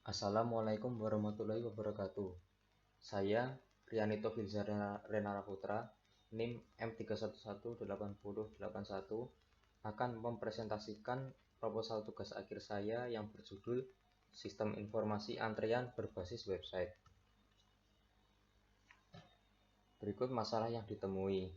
Assalamualaikum warahmatullahi wabarakatuh. Saya Rianito Filza Renara Putra, NIM M3118081 akan mempresentasikan proposal tugas akhir saya yang berjudul Sistem Informasi Antrean Berbasis Website. Berikut masalah yang ditemui.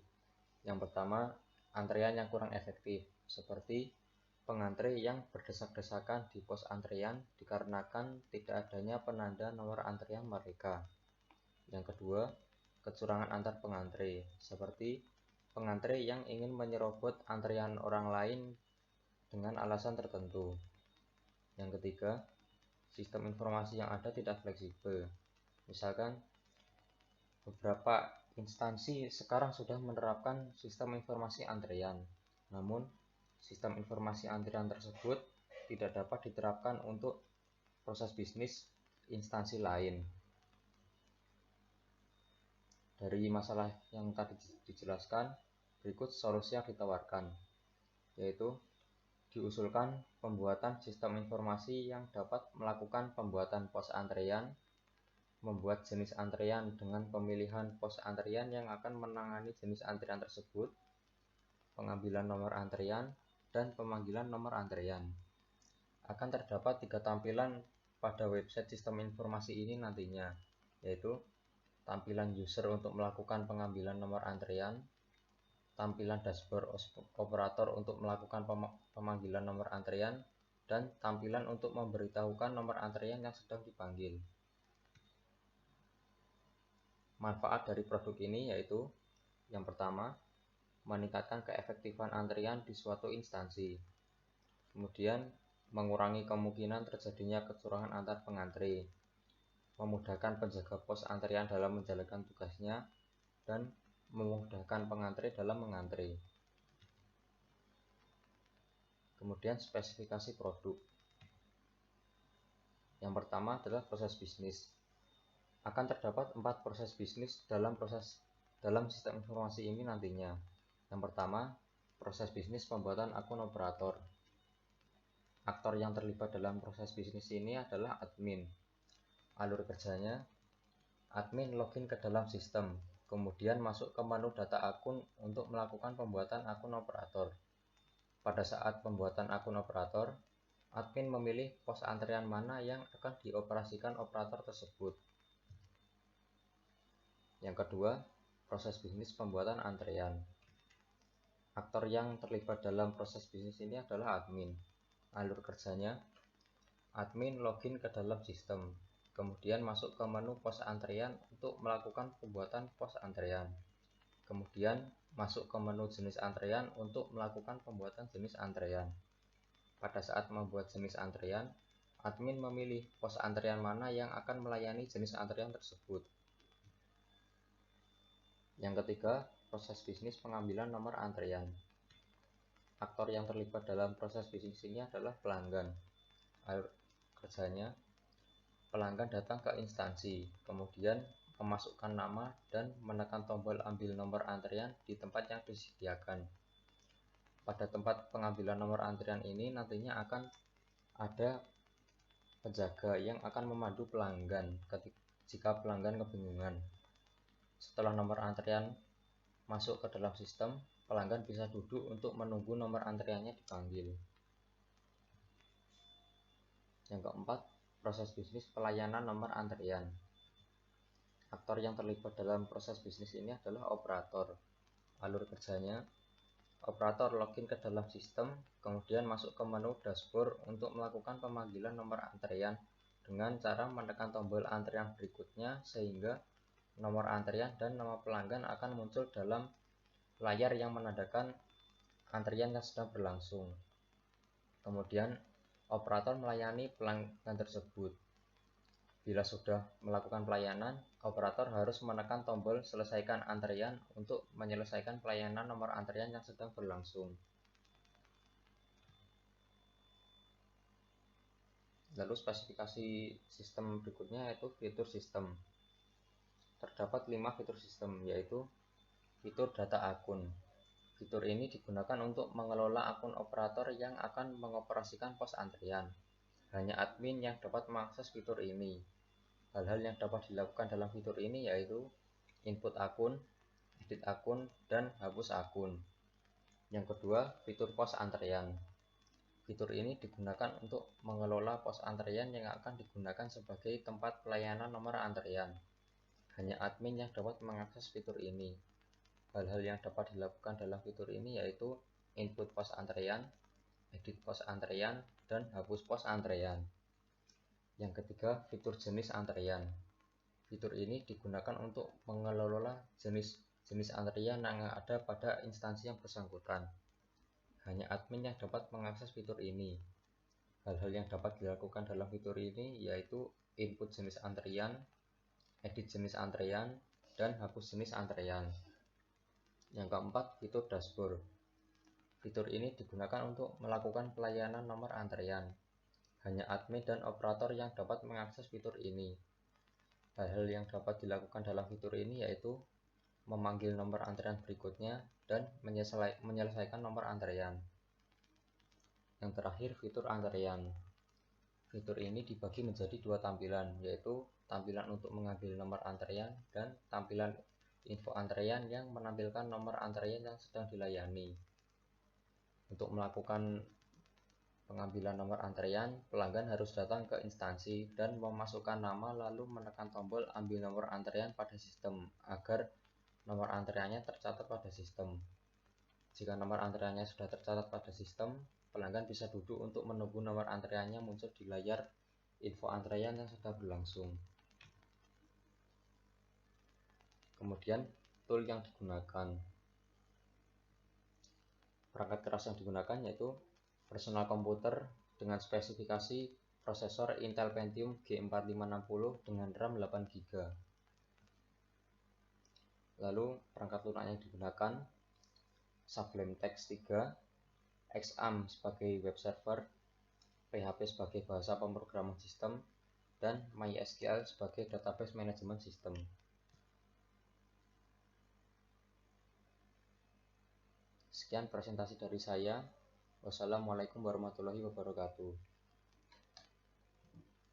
Yang pertama, antrean yang kurang efektif, seperti pengantre yang berdesak-desakan di pos antrean dikarenakan tidak adanya penanda nomor antrean mereka. Yang kedua, kecurangan antar pengantre, seperti pengantre yang ingin menyerobot antrean orang lain dengan alasan tertentu. Yang ketiga, sistem informasi yang ada tidak fleksibel. Misalkan, beberapa instansi sekarang sudah menerapkan sistem informasi antrean, namun sistem informasi antrean tersebut tidak dapat diterapkan untuk proses bisnis instansi lain. Dari masalah yang tadi dijelaskan, berikut solusi yang ditawarkan, yaitu diusulkan pembuatan sistem informasi yang dapat melakukan pembuatan pos antrean, membuat jenis antrean dengan pemilihan pos antrean yang akan menangani jenis antrean tersebut, pengambilan nomor antrean, dan pemanggilan nomor antrean. Akan terdapat 3 tampilan pada website sistem informasi ini nantinya, yaitu tampilan user untuk melakukan pengambilan nomor antrean, tampilan dashboard operator untuk melakukan pemanggilan nomor antrean, dan tampilan untuk memberitahukan nomor antrean yang sedang dipanggil. Manfaat dari produk ini yaitu yang pertama, meningkatkan keefektifan antrean di suatu instansi. Kemudian, mengurangi kemungkinan terjadinya kecurangan antar pengantre, memudahkan penjaga pos antrean dalam menjalankan tugasnya, dan memudahkan pengantre dalam mengantre. Kemudian spesifikasi produk. Yang pertama adalah proses bisnis. Akan terdapat 4 proses bisnis dalam sistem informasi ini nantinya. Yang pertama, proses bisnis pembuatan akun operator. Aktor yang terlibat dalam proses bisnis ini adalah admin. Alur kerjanya, admin login ke dalam sistem, kemudian masuk ke menu data akun untuk melakukan pembuatan akun operator. Pada saat pembuatan akun operator, admin memilih pos antrean mana yang akan dioperasikan operator tersebut. Yang kedua, proses bisnis pembuatan antrean. Aktor yang terlibat dalam proses bisnis ini adalah admin. Alur kerjanya, admin login ke dalam sistem, kemudian masuk ke menu pos antrean untuk melakukan pembuatan pos antrean. Kemudian masuk ke menu jenis antrean untuk melakukan pembuatan jenis antrean. Pada saat membuat jenis antrean, admin memilih pos antrean mana yang akan melayani jenis antrean tersebut. Yang ketiga, proses bisnis pengambilan nomor antrean. Aktor yang terlibat dalam proses bisnis ini adalah pelanggan. Alur kerjanya, pelanggan datang ke instansi, kemudian memasukkan nama dan menekan tombol ambil nomor antrean di tempat yang disediakan. Pada tempat pengambilan nomor antrean ini nantinya akan ada penjaga yang akan memandu pelanggan jika pelanggan kebingungan. Setelah nomor antrean masuk ke dalam sistem, pelanggan bisa duduk untuk menunggu nomor antreannya dipanggil. Yang keempat, proses bisnis pelayanan nomor antrean. Aktor yang terlibat dalam proses bisnis ini adalah operator. Alur kerjanya, operator login ke dalam sistem, kemudian masuk ke menu dashboard untuk melakukan pemanggilan nomor antrean dengan cara menekan tombol antrean berikutnya sehingga nomor antrean dan nama pelanggan akan muncul dalam layar yang menandakan antrian yang sedang berlangsung. Kemudian, operator melayani pelanggan tersebut. Bila sudah melakukan pelayanan, operator harus menekan tombol selesaikan antrian untuk menyelesaikan pelayanan nomor antrian yang sedang berlangsung. Lalu spesifikasi sistem berikutnya yaitu fitur sistem. Terdapat 5 fitur sistem, yaitu fitur data akun. Fitur ini digunakan untuk mengelola akun operator yang akan mengoperasikan pos antrian. Hanya admin yang dapat mengakses fitur ini. Hal-hal yang dapat dilakukan dalam fitur ini yaitu input akun, edit akun, dan hapus akun. Yang kedua, fitur pos antrean. Fitur ini digunakan untuk mengelola pos antrean yang akan digunakan sebagai tempat pelayanan nomor antrean. Hanya admin yang dapat mengakses fitur ini. Hal-hal yang dapat dilakukan dalam fitur ini yaitu input pos antrean, edit pos antrean, dan hapus pos antrean. Yang ketiga, fitur jenis antrean. Fitur ini digunakan untuk mengelola jenis antrean yang ada pada instansi yang bersangkutan. Hanya admin yang dapat mengakses fitur ini. Hal-hal yang dapat dilakukan dalam fitur ini yaitu input jenis antrean, edit jenis antrean, dan hapus jenis antrean. Yang keempat, fitur dashboard. Fitur ini digunakan untuk melakukan pelayanan nomor antrean. Hanya admin dan operator yang dapat mengakses fitur ini. Hal-hal yang dapat dilakukan dalam fitur ini yaitu memanggil nomor antrean berikutnya dan menyelesaikan nomor antrean. Yang terakhir, fitur antrean. Fitur ini dibagi menjadi dua tampilan, yaitu tampilan untuk mengambil nomor antrean dan tampilan info antrean yang menampilkan nomor antrean yang sedang dilayani. Untuk melakukan pengambilan nomor antrean, pelanggan harus datang ke instansi dan memasukkan nama lalu menekan tombol ambil nomor antrean pada sistem agar nomor antreannya tercatat pada sistem. Jika nomor antreannya sudah tercatat pada sistem, pelanggan bisa duduk untuk menunggu nomor antreannya muncul di layar info antrean yang sedang berlangsung. Kemudian, tool yang digunakan. Perangkat keras yang digunakan yaitu personal komputer dengan spesifikasi prosesor Intel Pentium G4560 dengan RAM 8GB. Lalu perangkat lunak yang digunakan Sublime Text 3, XAMPP sebagai web server, PHP sebagai bahasa pemrograman sistem, dan MySQL sebagai database manajemen sistem. Sekian presentasi dari saya. Wassalamualaikum warahmatullahi wabarakatuh.